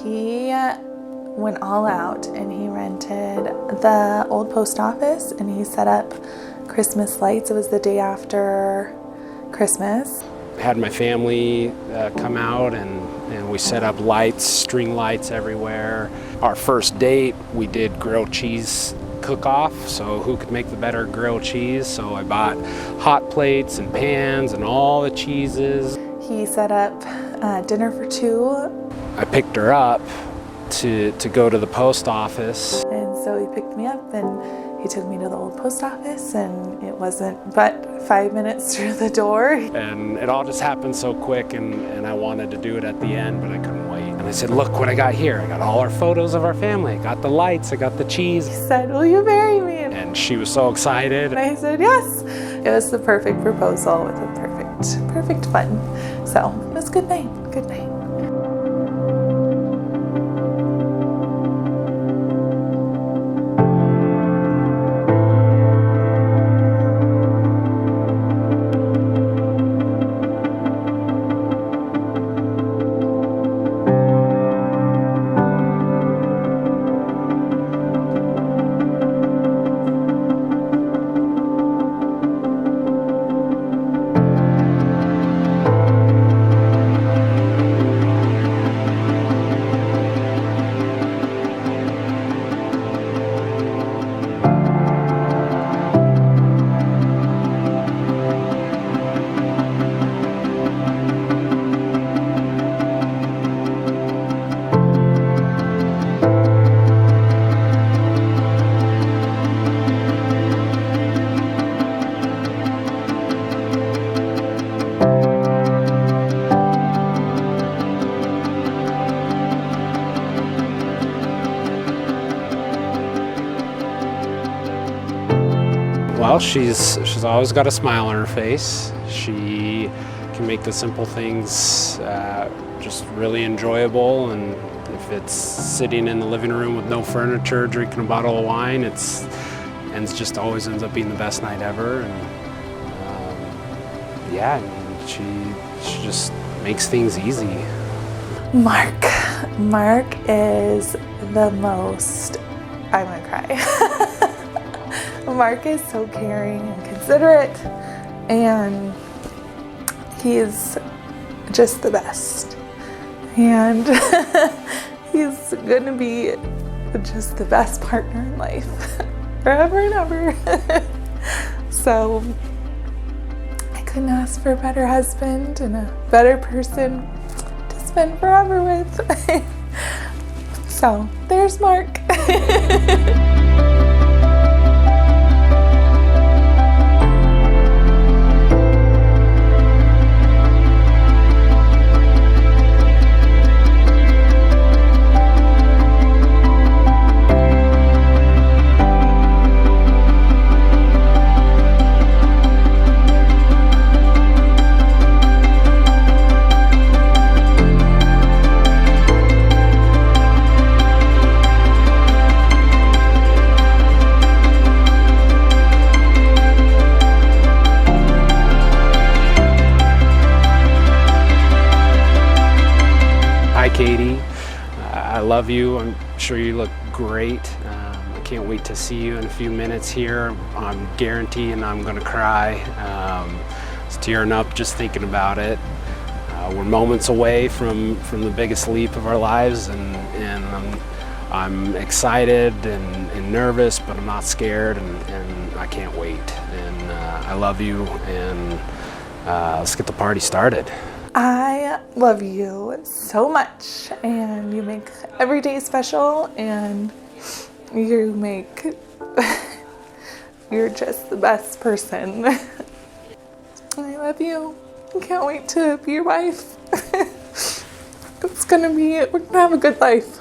He went all out and he rented the old post office and he set up Christmas lights. It was the day after Christmas. Had my family come out and we set up lights, string lights everywhere. Our first date, we did grilled cheese cook-off, so who could make the better grilled cheese. So I bought hot plates and pans and all the cheeses. He set up dinner for two. I picked her up to go to the post office. And so he picked me up and he took me to the old post office, and it wasn't but 5 minutes through the door. And it all just happened so quick, and I wanted to do it at the end, but I couldn't wait. And I said, look what I got here. I got all our photos of our family. I got the lights, I got the cheese. He said, will you marry me? And she was so excited. And I said, yes. It was the perfect proposal with a perfect fun. So it was a good night, good night. Well, she's always got a smile on her face. She can make the simple things just really enjoyable, and if it's sitting in the living room with no furniture, drinking a bottle of wine, it just always ends up being the best night ever. And yeah, I mean, she just makes things easy. Mark is the most, I'm gonna cry. Mark is so caring and considerate, and he's just the best. And he's gonna be just the best partner in life forever and ever. So I couldn't ask for a better husband and a better person to spend forever with. So there's Mark. Katie, I love you. I'm sure you look great. I can't wait to see you in a few minutes here. I'm guaranteeing I'm gonna cry. It's tearing up just thinking about it. We're moments away from the biggest leap of our lives, and I'm excited and nervous, but I'm not scared, and I can't wait. And I love you, and let's get the party started. I love you so much, and you make every day special, and you're just the best person. I love you. I can't wait to be your wife. We're gonna have a good life.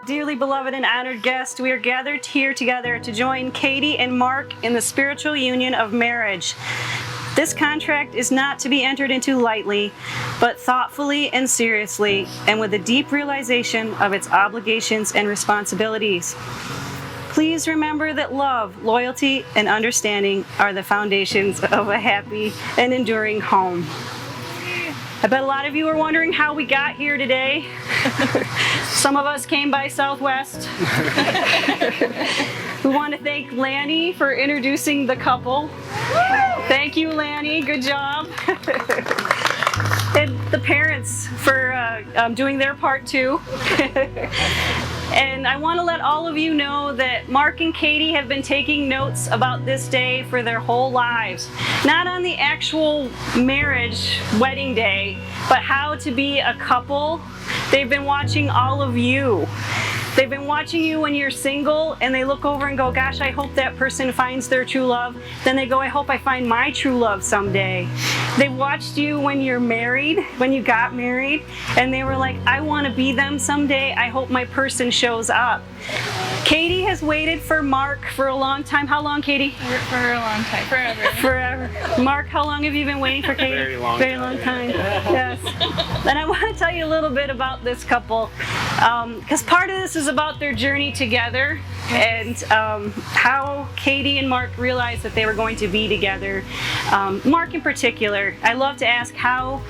Dearly beloved and honored guest, we are gathered here together to join Katie and Mark in the spiritual union of marriage. This contract is not to be entered into lightly, but thoughtfully and seriously, and with a deep realization of its obligations and responsibilities. Please remember that love, loyalty, and understanding are the foundations of a happy and enduring home. I bet a lot of you are wondering how we got here today. Some of us came by Southwest. We want to thank Lanny for introducing the couple. Thank you, Lanny. Good job. And the parents for doing their part too. And I want to let all of you know that Mark and Katie have been taking notes about this day for their whole lives. Not on the actual marriage, wedding day, but how to be a couple. They've been watching all of you. They've been watching you when you're single, and they look over and go, gosh, I hope that person finds their true love. Then they go, I hope I find my true love someday. They watched you when you're married, when you got married, and they were like, I want to be them someday. I hope my person shows up. Katie has waited for Mark for a long time. How long, Katie? For a long time. Forever. Forever. Mark, how long have you been waiting for Katie? Very long time. Yes. And I want to tell you a little bit about this couple, because part of this is about their journey together and how Katie and Mark realized that they were going to be together. Mark in particular, I love to ask how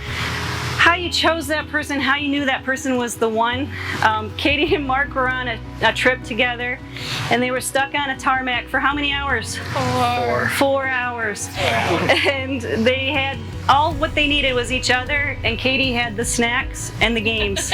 you chose that person, how you knew that person was the one. Katie and Mark were on a trip together, and they were stuck on a tarmac for how many hours? 4 hours. And they had all what they needed was each other, and Katie had the snacks and the games.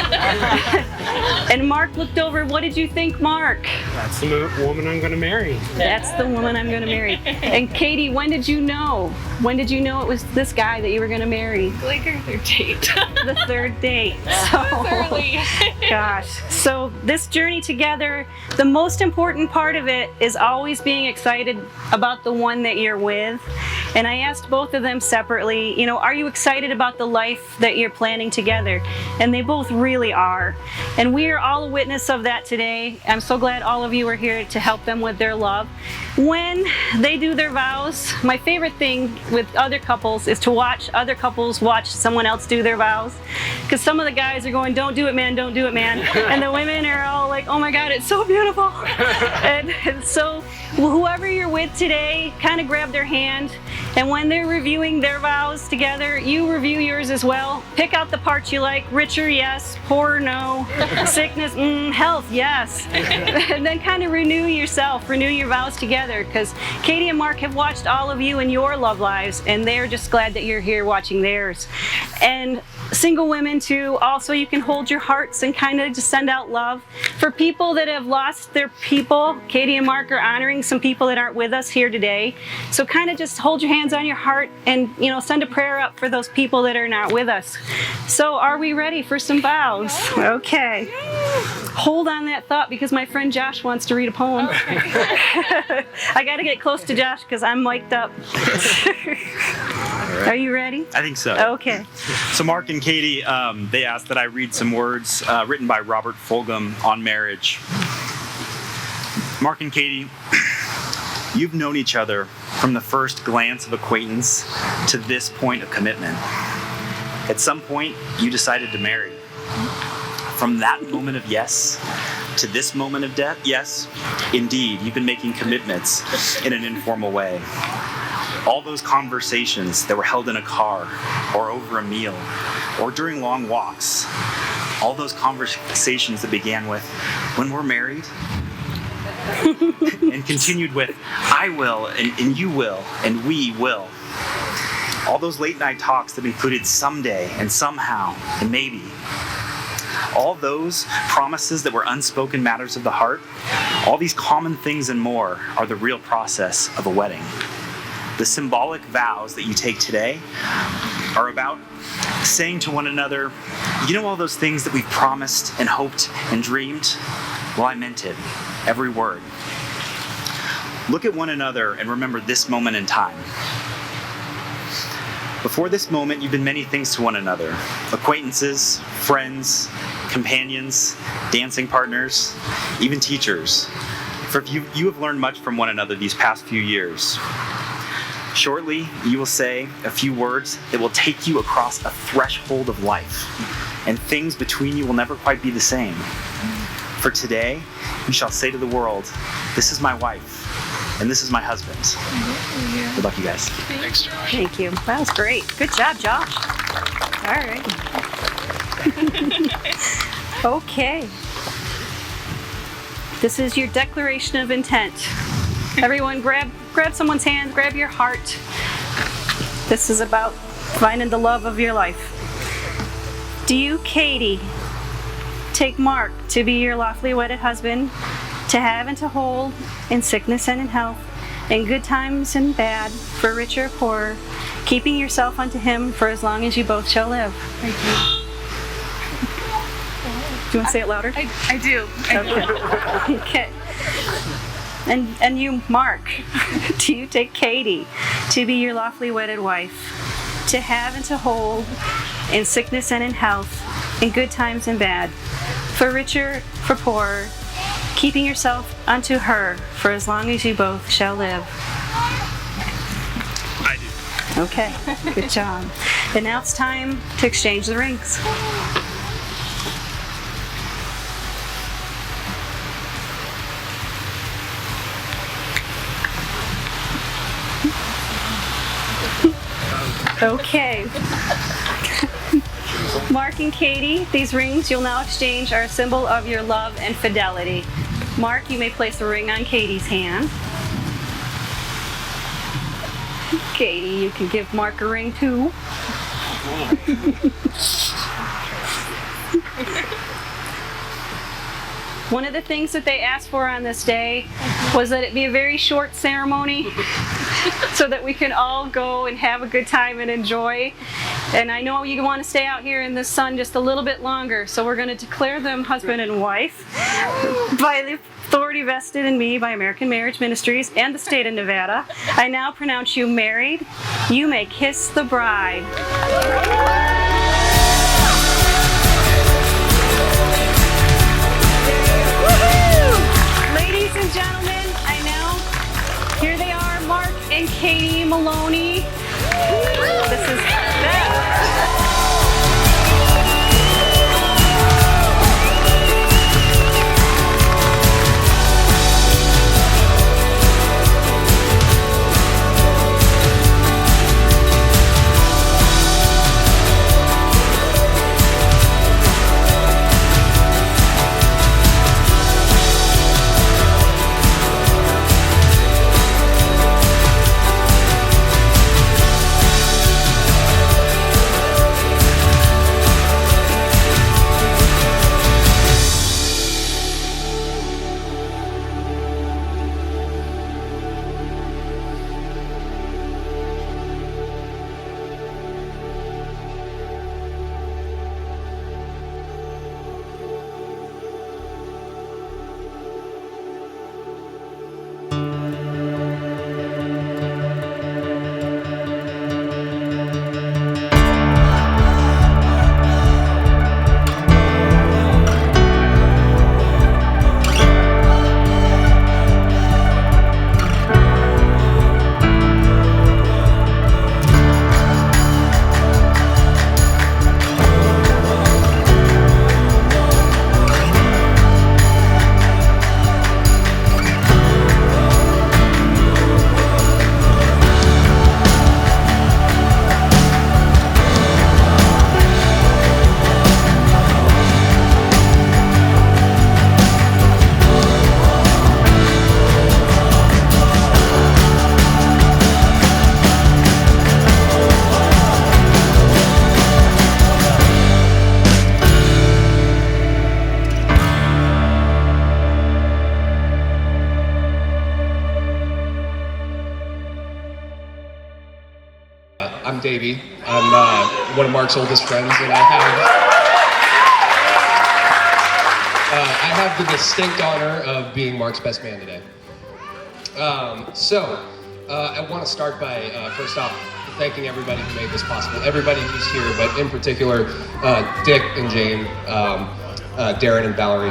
And Mark looked over. What did you think, Mark? That's the woman I'm going to marry. That's the woman I'm going to marry. And Katie, when did you know? When did you know it was this guy that you were going to marry? Like our third date. The third date. So, Early. gosh. So this journey together, the most important part of it is always being excited about the one that you're with. And I asked both of them separately, are you excited about the life that you're planning together? And they both really are. And we are all a witness of that today. I'm so glad all of you are here to help them with their love. When they do their vows, my favorite thing with other couples is to watch other couples watch someone else do their vows. Because some of the guys are going, don't do it, man, don't do it, man. And the women are all like, oh my God, it's so beautiful. and so whoever you're with today, kind of grab their hand. And when they're reviewing their vows together, you review yours as well. Pick out the parts you like. Richer, yes. Poor, no. Sickness, health, yes. And then kind of renew yourself, renew your vows together, because Katie and Mark have watched all of you in your love lives, and they're just glad that you're here watching theirs. And single women too, also you can hold your hearts and kind of just send out love. For people that have lost their people, Katie and Mark are honoring some people that aren't with us here today. So kind of just hold your hands on your heart and send a prayer up for those people that are not with us. So are we ready for some vows? Okay. Hold on that thought, because my friend Josh wants to read a poem. I got to get close to Josh because I'm mic'd up. Are you ready? I think so. Okay. So Mark and Katie, they asked that I read some words written by Robert Fulghum on marriage. Mark and Katie, you've known each other from the first glance of acquaintance to this point of commitment. At some point, you decided to marry. From that moment of yes to this moment of death, yes, indeed, you've been making commitments in an informal way. All those conversations that were held in a car or over a meal or during long walks, all those conversations that began with, when we're married, and continued with, I will, and you will, and we will. All those late night talks that included someday and somehow and maybe. All those promises that were unspoken matters of the heart, all these common things and more are the real process of a wedding. The symbolic vows that you take today are about saying to one another, all those things that we've promised and hoped and dreamed? Well, I meant it, every word. Look at one another and remember this moment in time. Before this moment, you've been many things to one another: acquaintances, friends, companions, dancing partners, even teachers. For you have learned much from one another these past few years. Shortly, you will say a few words that will take you across a threshold of life, and things between you will never quite be the same. For today, you shall say to the world, "This is my wife, and this is my husband." Good luck, you guys. Thanks, Josh. Thank you. That was great. Good job, Josh. All right. Okay. This is your declaration of intent. Everyone grab someone's hand, grab your heart. This is about finding the love of your life. Do you, Katie, take Mark to be your lawfully wedded husband, to have and to hold, in sickness and in health, in good times and bad, for richer or poorer, keeping yourself unto him for as long as you both shall live? I do. Do you want to say it louder? I do. Okay. And you, Mark, do you take Katie to be your lawfully wedded wife, to have and to hold, in sickness and in health, in good times and bad, for richer, for poorer, keeping yourself unto her for as long as you both shall live? I do. Okay, good job. And now it's time to exchange the rings. Okay. Mark and Katie, these rings you'll now exchange are a symbol of your love and fidelity. Mark, you may place a ring on Katie's hand. Katie, you can give Mark a ring too. One of the things that they asked for on this day was that it be a very short ceremony so that we can all go and have a good time and enjoy. And I know you want to stay out here in the sun just a little bit longer, so we're going to declare them husband and wife by the authority vested in me by American Marriage Ministries and the state of Nevada. I now pronounce you married. You may kiss the bride. Ladies and gentlemen, here they are, Mark and Katie Maloney. This is Beth. I'm Davey. I'm one of Mark's oldest friends, and I have the distinct honor of being Mark's best man today. I want to start by, first off, thanking everybody who made this possible. Everybody who's here, but in particular, Dick and Jane. Darren and Valerie,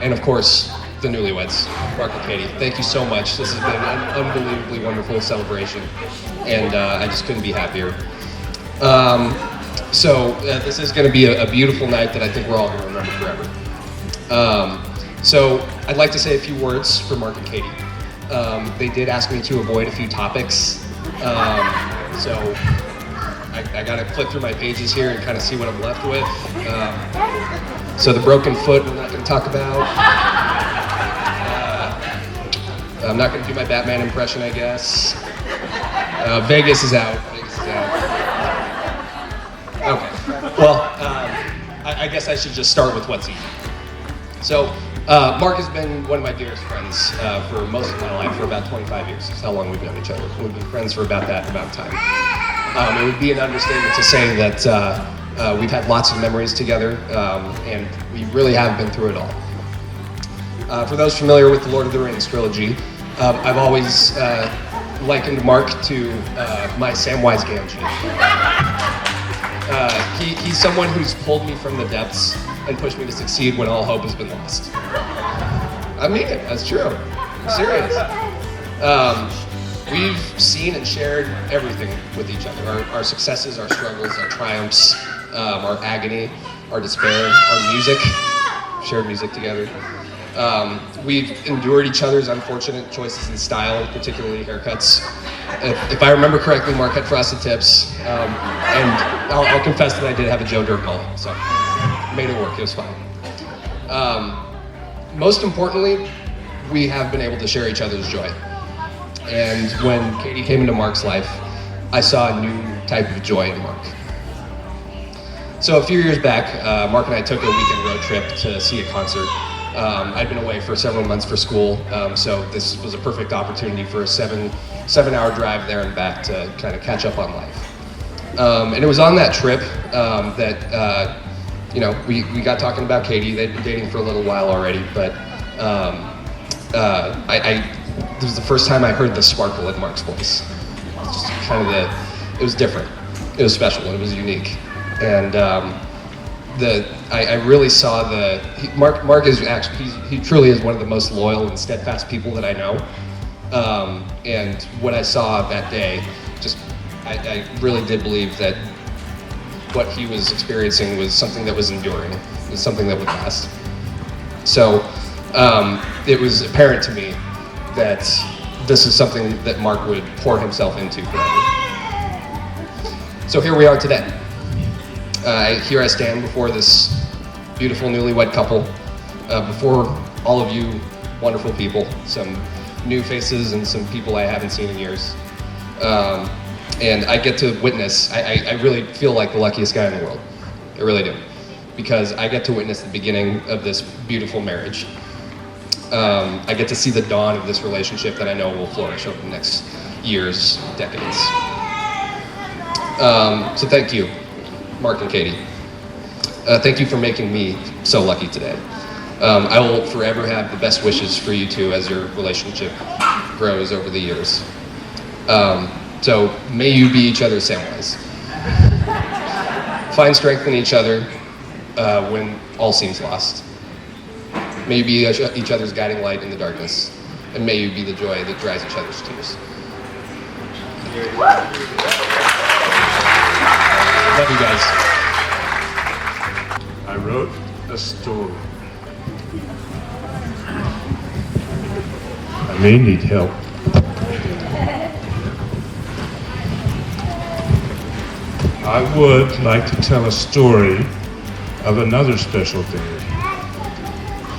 and of course, the newlyweds, Mark and Katie. Thank you so much. This has been an unbelievably wonderful celebration, and I just couldn't be happier. This is going to be a beautiful night that I think we're all going to remember forever. So I'd like to say a few words for Mark and Katie. They did ask me to avoid a few topics, so I got to flip through my pages here and kind of see what I'm left with. So the broken foot we're not going to talk about. I'm not going to do my Batman impression, I guess. Vegas is out. Okay. Well, I guess I should just start with what's easy. So, Mark has been one of my dearest friends for most of my life, for about 25 years. That's how long we've known each other. We've been friends for about that amount of time. It would be an understatement to say that we've had lots of memories together, and we really have been through it all. For those familiar with the Lord of the Rings trilogy, I've always likened Mark to my Samwise Gamgee. He's someone who's pulled me from the depths and pushed me to succeed when all hope has been lost. I mean it, that's true. I'm serious. We've seen and shared everything with each other. Our successes, our struggles, our triumphs, our agony, our despair, our music. Shared music together. We've endured each other's unfortunate choices in style, particularly haircuts. If I remember correctly, Mark had frosted tips, and I'll confess that I did have a Joe Dirt ball, so made it work. It was fine. Most importantly, we have been able to share each other's joy. And when Katie came into Mark's life, I saw a new type of joy in Mark. So a few years back, Mark and I took a weekend road trip to see a concert. I'd been away for several months for school, so this was a perfect opportunity for a seven-hour drive there and back to kind of catch up on life. And it was on that trip that we got talking about Katie. They'd been dating for a little while already, but this was the first time I heard the sparkle in Mark's voice. It was just kind of it was different. It was special. It was unique, and I really saw Mark is actually, he truly is one of the most loyal and steadfast people that I know. And what I saw that day, I really did believe that what he was experiencing was something that was enduring, it was something that would last. So it was apparent to me that this is something that Mark would pour himself into forever. So here we are today. Here I stand before this beautiful newlywed couple, before all of you wonderful people, some new faces and some people I haven't seen in years. And I get to witness, I really feel like the luckiest guy in the world. I really do. Because I get to witness the beginning of this beautiful marriage. I get to see the dawn of this relationship that I know will flourish over the next years, decades. So thank you, Mark and Katie. Thank you for making me so lucky today. I will forever have the best wishes for you two as your relationship grows over the years. So may you be each other's Samwise. Find strength in each other when all seems lost. May you be each other's guiding light in the darkness, and may you be the joy that dries each other's tears. Love you guys. I wrote a story. I may need help. I would like to tell a story of another special day.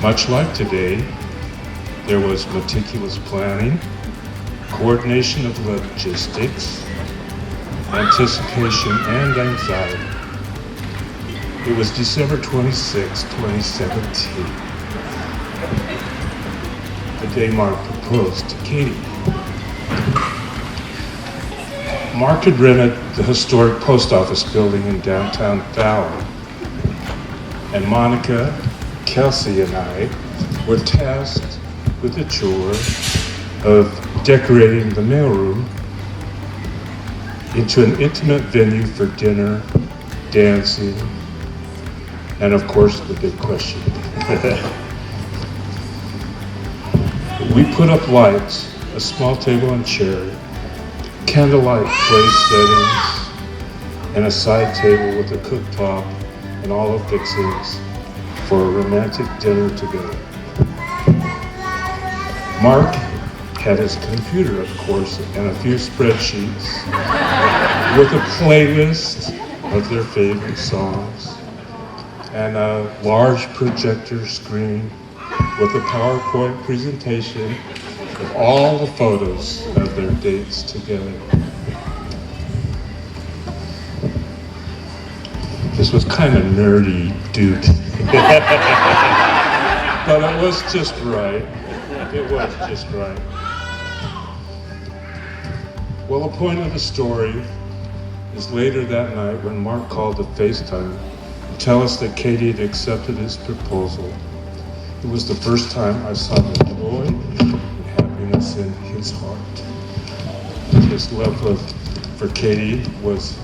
Much like today, there was meticulous planning, coordination of logistics, anticipation, and anxiety. It was December 26, 2017, the day Mark proposed to Katie. Mark had rented the historic post office building in downtown Fallon, and Monica, Kelsey, and I were tasked with the chore of decorating the mailroom into an intimate venue for dinner, dancing, And of course, the big question. We put up lights, a small table and chair, candlelight place settings, and a side table with a cooktop and all the fixings for a romantic dinner together. Mark had his computer, of course, and a few spreadsheets with a playlist of their favorite songs and a large projector screen with a PowerPoint presentation of all the photos of their dates together. This was kind of nerdy, dude. But it was just right. It was just right. Well, the point of the story is later that night when Mark called to FaceTime to tell us that Katie had accepted his proposal. It was the first time I saw the joy and happiness in his heart. His love for Katie was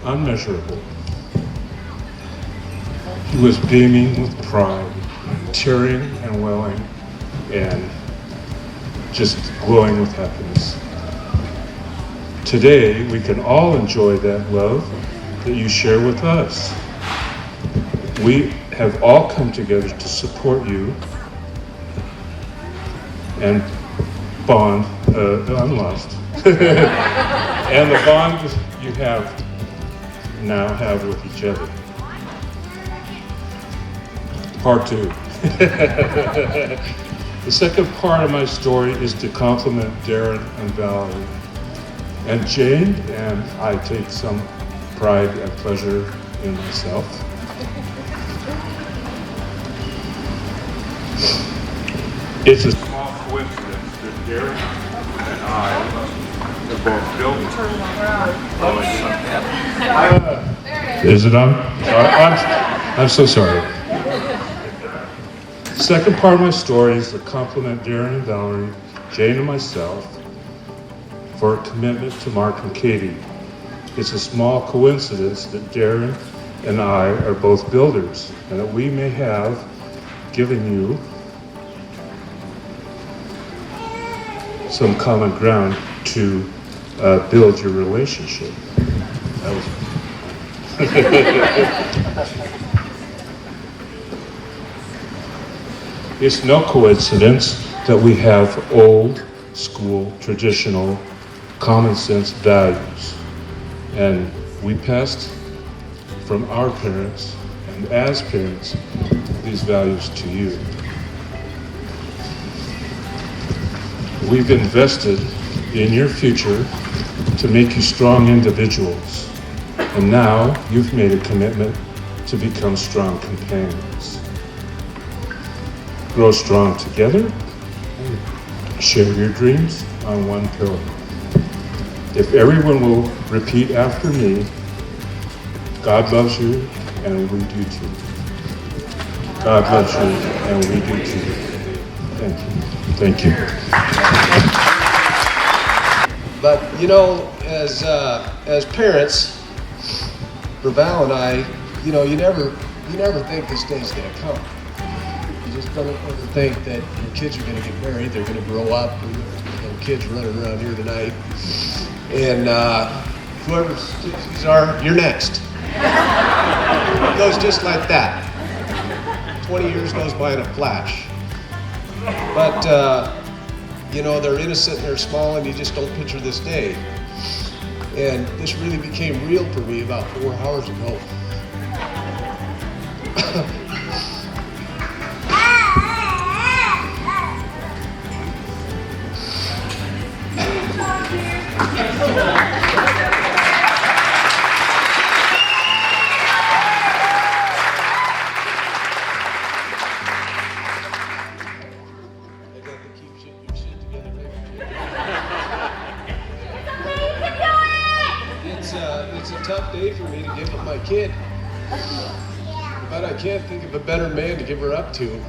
unmeasurable. He was beaming with pride, tearing and welling, and just glowing with happiness. Today, we can all enjoy that love that you share with us. We have all come together to support you and bond, I'm lost, and the bond you now have with each other. Part 2. The second part of my story is to compliment Darren and Valerie. And Jane, and I take some pride and pleasure in myself. It's a small coincidence that Darren and I are both built. Is it on? I'm so sorry. The second part of my story is to compliment Darren and Valerie, Jane and myself, for a commitment to Mark and Katie. It's a small coincidence that Darren and I are both builders, and that we may have given you some common ground to build your relationship. It's no coincidence that we have old school, traditional, common sense values. And we passed from our parents, and as parents, these values to you. We've invested in your future to make you strong individuals. And now you've made a commitment to become strong companions. Grow strong together. Share your dreams on one pillow. If everyone will repeat after me, God loves you and we do too. God loves you and we do too. Thank you. Thank you. But you know, as parents, for Val and I, you know, you never think this day's gonna come. You just don't ever think that your kids are gonna get married, they're gonna grow up, and kids running around here tonight, and whoever these are, you're next. It goes just like that. 20 years goes by in a flash. But you know, they're innocent and they're small, and you just don't picture this day. And this really became real for me about 4 hours ago. It's a tough day for me to give up my kid, but I can't think of a better man to give her up to. It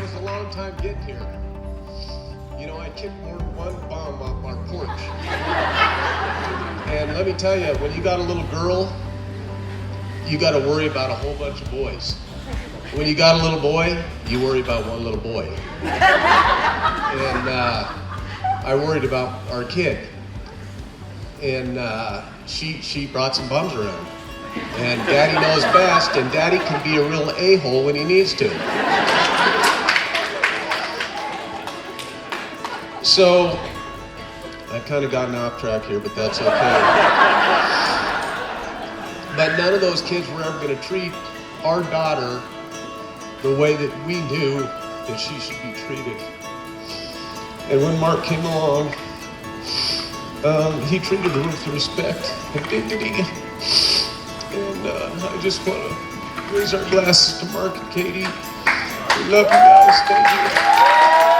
was a long time getting here. You know, I kicked more than one bomb off our tell you, when you got a little girl, you got to worry about a whole bunch of boys. When you got a little boy, you worry about one little boy. And I worried about our kid. And she brought some bums around. And Daddy knows best, and Daddy can be a real a-hole when he needs to. So, I've kind of gotten off track here, but that's okay. But none of those kids were ever going to treat our daughter the way that we knew that she should be treated. And when Mark came along, he treated her with respect and dignity. And I just want to raise our glasses to Mark and Katie. We love you guys. Thank you.